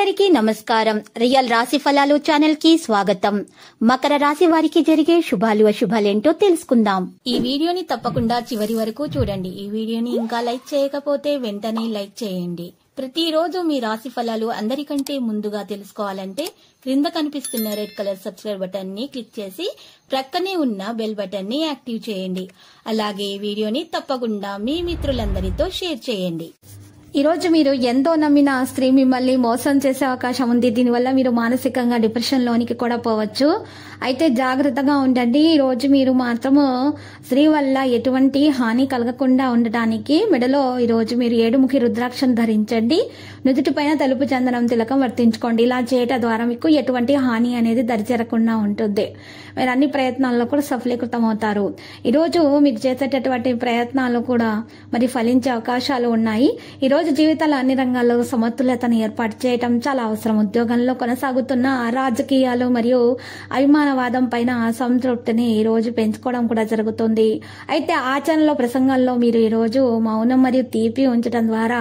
అందరికీ నమస్కారం. రియల్ రాశి ఫలాలు ఛానల్ కి స్వాగతం. మకర రాశి వారికి జరిగే శుభాలు అశుభాలేంటో తెలుసుకుందాం. ఈ వీడియోని తప్పకుండా చివరి వరకు చూడండి. ఈ వీడియోని ఇంకా లైక్ చేయకపోతే వెంటనే లైక్ చేయండి. ప్రతిరోజు మీ రాశి ఫలాలు అందరికంటే ముందుగా తెలుసుకోవాలంటే క్రింద కనిపిస్తున్న రెడ్ కలర్ సబ్స్క్రైబ్ బటన్ ని క్లిక్ చేసి ప్రక్కనే ఉన్న బెల్ బటన్ ని యాక్టివ్ చేయండి. అలాగే ఈ వీడియోని తప్పకుండా మీ మిత్రులందరితో షేర్ చేయండి. ఈ రోజు మీరు ఎంతో నమ్మిన స్త్రీ మిమ్మల్ని మోసం చేసే అవకాశం ఉంది. దీనివల్ల మీరు మానసికంగా డిప్రెషన్ లోనికి కూడా పోవచ్చు. అయితే జాగ్రత్తగా ఉండండి. ఈ రోజు మీరు మాత్రము స్త్రీ వల్ల ఎటువంటి హాని కలగకుండా ఉండటానికి మెడలో ఈ రోజు మీరు 7ముఖి రుద్రాక్షను ధరించండి. నుదుటిపైన తెలుపు చందనం తిలకం వర్తించుకోండి. ఇలా చేయటం ద్వారా మీకు ఎటువంటి హాని అనేది దరిచేరకుండా ఉంటుంది. మీరు అన్ని ప్రయత్నాల్లో కూడా సఫలీకృతం అవుతారు. ఈరోజు మీకు చేసేటటువంటి ప్రయత్నాలు కూడా మరి ఫలించే అవకాశాలు ఉన్నాయి. ఈ రోజు జీవితాల అన్ని రంగాల్లో సమతుల్యతను ఏర్పాటు చేయటం చాలా అవసరం. ఉద్యోగంలో కొనసాగుతున్న రాజకీయాలు మరియు అభిమానవాదం పైన అసంతృప్తిని ఈ రోజు పెంచుకోవడం కూడా జరుగుతుంది. అయితే ఆచరణలో ప్రసంగాల్లో మీరు ఈ రోజు మౌనం మరియు తీపి ఉంచడం ద్వారా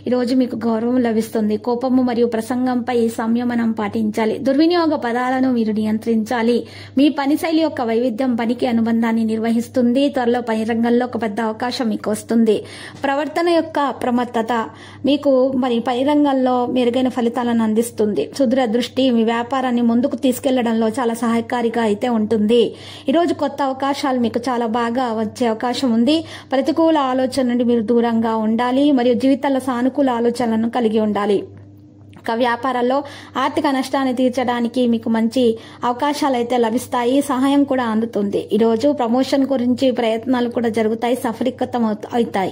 ఈ రోజు మీకు గౌరవం లభిస్తుంది. కోపము మరియు ప్రసంగంపై సంయమనం పాటించాలి. దుర్వినియోగ పదాలను మీరు నియంత్రించాలి. మీ పని శైలి యొక్క వైవిధ్యం పనికి అనుబంధాన్ని నిర్వహిస్తుంది. త్వరలో పని రంగంలో ఒక పెద్ద అవకాశం మీకు వస్తుంది. ప్రవర్తన యొక్క అప్రమత్తత మీకు మరి పని రంగంలో మెరుగైన ఫలితాలను అందిస్తుంది. సుదూర దృష్టి మీ వ్యాపారాన్ని ముందుకు తీసుకెళ్లడంలో చాలా సహాయకారిగా అయితే ఉంటుంది. ఈరోజు కొత్త అవకాశాలు మీకు చాలా బాగా వచ్చే అవకాశం ఉంది. ప్రతికూల ఆలోచన నుండి మీరు దూరంగా ఉండాలి మరియు జీవితాల్లో సానుకూల ఆలోచనలను కలిగి ఉండాలి. వ్యాపారాల్లో ఆర్థిక నష్టాన్ని తీర్చడానికి మీకు మంచి అవకాశాలు అయితే లభిస్తాయి. సహాయం కూడా అందుతుంది. ఈరోజు ప్రమోషన్ గురించి ప్రయత్నాలు కూడా జరుగుతాయి. సఫలీకృతం అవుతాయి.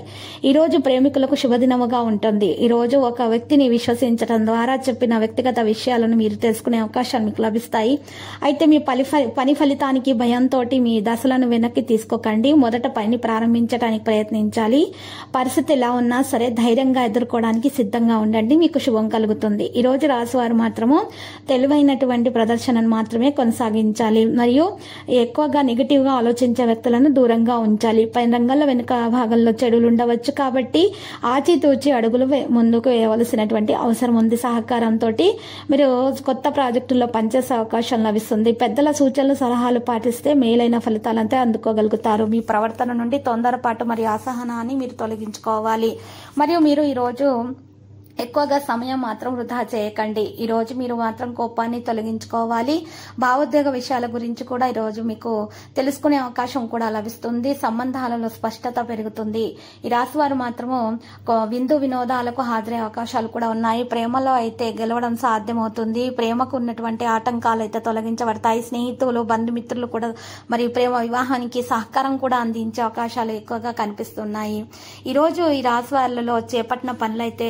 ఈరోజు ప్రేమికులకు శుభదినముగా ఉంటుంది. ఈరోజు ఒక వ్యక్తిని విశ్వసించడం ద్వారా చెప్పిన వ్యక్తిగత విషయాలను మీరు తెలుసుకునే అవకాశాలు మీకు లభిస్తాయి. అయితే మీ పని ఫలితానికి భయంతో మీ దశలను వెనక్కి తీసుకోకండి. మొదట పని ప్రారంభించడానికి ప్రయత్నించాలి. పరిస్థితి ఎలా ఉన్నా సరే ధైర్యంగా ఎదుర్కోవడానికి సిద్ధంగా ఉండండి. మీకు శుభం కలుగుతుంది. ఈ రోజు రాశివారు మాత్రము తెలివైనటువంటి ప్రదర్శనను మాత్రమే కొనసాగించాలి మరియు ఎక్కువగా నెగిటివ్ గా ఆలోచించే వ్యక్తులను దూరంగా ఉంచాలి. పైన రంగంలో వెనుక భాగంలో చెడులు ఉండవచ్చు కాబట్టి ఆచితూచి అడుగులు ముందుకు వేయవలసినటువంటి అవసరం ఉంది. సహకారంతో మీరు కొత్త ప్రాజెక్టుల్లో పనిచేసే అవకాశం లభిస్తుంది. పెద్దల సూచనలు సలహాలు పాటిస్తే మేలైన ఫలితాలంతే అందుకోగలుగుతారు. మీ ప్రవర్తన నుండి తొందరపాటు మరియు అసహనాన్ని మీరు తొలగించుకోవాలి. మరియు మీరు ఈరోజు ఎక్కువగా సమయం మాత్రం వృధా చేయకండి. ఈ రోజు మీరు మాత్రం కోపాన్ని తొలగించుకోవాలి. భావోద్వేగ విషయాల గురించి కూడా ఈ రోజు మీకు తెలుసుకునే అవకాశం కూడా లభిస్తుంది. సంబంధాలలో స్పష్టత పెరుగుతుంది. ఈ రాశి వారు మాత్రము విందు వినోదాలకు హాజరయ్యే అవకాశాలు కూడా ఉన్నాయి. ప్రేమలో అయితే గెలవడం సాధ్యమవుతుంది. ప్రేమకు ఉన్నటువంటి ఆటంకాలు అయితే తొలగించబడతాయి. స్నేహితులు బంధుమిత్రులు కూడా మరి ప్రేమ వివాహానికి సహకారం కూడా అందించే అవకాశాలు ఎక్కువగా కనిపిస్తున్నాయి. ఈ రోజు ఈ రాశి వారిలో చేపట్టిన పనులైతే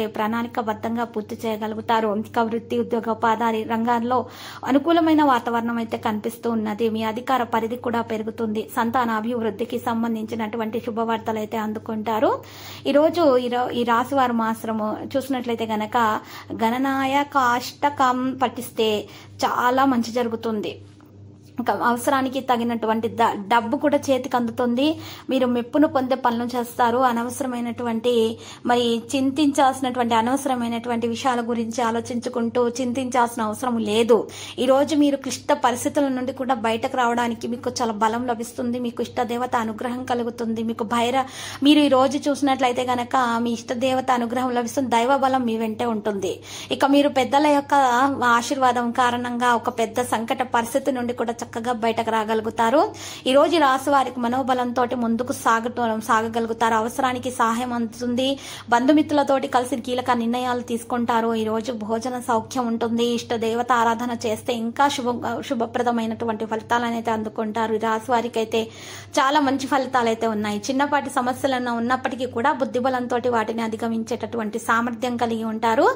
బద్ధంగా పూర్తి చేయగలుగుతారు. ఇంకా వృత్తి ఉద్యోగ ఉపాధి రంగాల్లో అనుకూలమైన వాతావరణం అయితే కనిపిస్తూ ఉన్నది. మీ అధికార పరిధి కూడా పెరుగుతుంది. సంతాన అభివృద్ధికి సంబంధించినటువంటి శుభవార్తలు అయితే అందుకుంటారు. ఈ రోజు ఈ రాశి వారు మాత్రము చూసినట్లయితే గనక గణనాయకాష్టకం పఠిస్తే చాలా మంచి జరుగుతుంది. అవసరానికి తగినటువంటి డబ్బు కూడా చేతికి అందుతుంది. మీరు మెప్పును పొందే పనులు చేస్తారు. అనవసరమైనటువంటి మరి చింతించాల్సినటువంటి అనవసరమైనటువంటి విషయాల గురించి ఆలోచించుకుంటూ చింతించాల్సిన అవసరం లేదు. ఈ రోజు మీరు క్లిష్ట పరిస్థితుల నుండి కూడా బయటకు రావడానికి మీకు చాలా బలం లభిస్తుంది. మీకు ఇష్టదేవత అనుగ్రహం కలుగుతుంది. మీరు ఈ రోజు చూసినట్లయితే గనక మీ ఇష్టదేవత అనుగ్రహం లభిస్తుంది. దైవ బలం మీ వెంటే ఉంటుంది. ఇక మీరు పెద్దల యొక్క ఆశీర్వాదం కారణంగా ఒక పెద్ద సంకట పరిస్థితి నుండి కూడా చక్కగా బయటకు రాగలుగుతారు. ఈ రోజు రాశి వారికి మనోబలంతో ముందుకు సాగగలుగుతారు. అవసరానికి సహాయం అందుతుంది. బంధుమిత్రులతోటి కలిసి కీలక నిర్ణయాలు తీసుకుంటారు. ఈ రోజు భోజన సౌఖ్యం ఉంటుంది. ఇష్ట దేవత ఆరాధన చేస్తే ఇంకా శుభప్రదమైనటువంటి ఫలితాలను అయితే అందుకుంటారు. ఈ రాశి వారికి అయితే చాలా మంచి ఫలితాలు అయితే ఉన్నాయి. చిన్నపాటి సమస్యలను ఉన్నప్పటికీ కూడా బుద్ధిబలంతో వాటిని అధిగమించేటటువంటి సామర్థ్యం కలిగి ఉంటారు.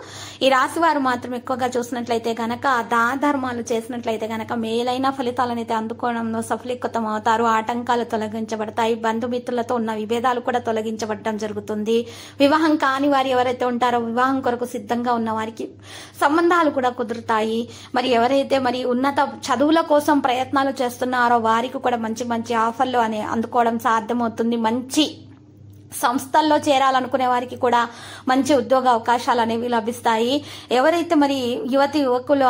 ఈ రాశి వారు మాత్రం ఎక్కువగా చూసినట్లయితే గనక దాన ధర్మాలు చేసినట్లయితే గనక మేలైన ఫలితాలు ఫలితాలనైతే అందుకోవడంలో సఫలీకృతం అవుతారు. ఆటంకాలు తొలగించబడతాయి. బంధుమిత్రులతో ఉన్న విభేదాలు కూడా తొలగించబడటం జరుగుతుంది. వివాహం కాని వారు ఎవరైతే ఉంటారో వివాహం కొరకు సిద్ధంగా ఉన్న వారికి సంబంధాలు కూడా కుదురుతాయి. మరి ఎవరైతే మరి ఉన్నత చదువుల కోసం ప్రయత్నాలు చేస్తున్నారో వారికి కూడా మంచి మంచి ఆఫర్లు అందుకోవడం సాధ్యమవుతుంది. మంచి సంస్థల్లో చేరాలనుకునే వారికి కూడా మంచి ఉద్యోగ అవకాశాలు అనేవి లభిస్తాయి. ఎవరైతే మరి యువతి యువకులు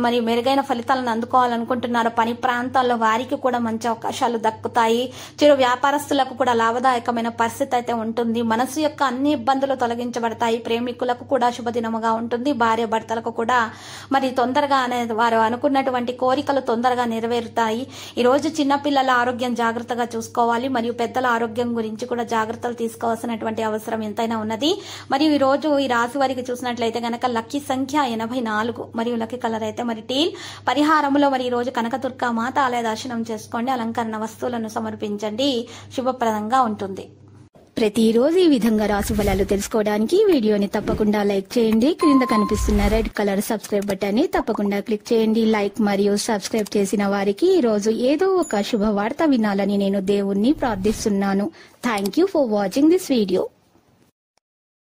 మరి మెరుగైన ఫలితాలను అందుకోవాలనుకుంటున్నారో పని ప్రాంతాల్లో వారికి కూడా మంచి అవకాశాలు దక్కుతాయి. చిరు వ్యాపారస్తులకు కూడా లాభదాయకమైన పరిస్థితి అయితే ఉంటుంది. మనసు యొక్క అన్ని ఇబ్బందులు తొలగించబడతాయి. ప్రేమికులకు కూడా శుభదినముగా ఉంటుంది. భార్య భర్తలకు కూడా మరి తొందరగా వారు అనుకున్నటువంటి కోరికలు తొందరగా నెరవేరుతాయి. ఈ రోజు చిన్నపిల్లల ఆరోగ్యం జాగ్రత్తగా చూసుకోవాలి. మరియు పెద్దల ఆరోగ్యం గురించి కూడా జాగ్రత్తలు తీసుకోవాల్సినటువంటి అవసరం ఎంతైనా ఉన్నది. మరియు ఈ రోజు ఈ రాశి వారికి చూసినట్లయితే గనక లక్కీ సంఖ్య 84 మరియు లక్కీ కలర్ అయితే మరి టీల్. పరిహారంలో మరి ఈ రోజు కనకదుర్గ మాత ఆలయ దర్శనం చేసుకోండి. అలంకరణ వస్తువులను సమర్పించండి. శుభప్రదంగా ఉంటుంది. ప్రతిరోజు ఈ విధంగా రాశి ఫలాలు తెలుసుకోవడానికి వీడియోని తప్పకుండా లైక్ చేయండి. క్రింద కనిపిస్తున్న రెడ్ కలర్ సబ్స్క్రైబ్ బటన్ ని తప్పకుండా క్లిక్ చేయండి. లైక్ మరియు సబ్స్క్రైబ్ చేసిన వారికి ఈ రోజు ఏదో ఒక శుభవార్త వినాలని నేను దేవుణ్ణి ప్రార్థిస్తున్నాను. Thank you for watching this video.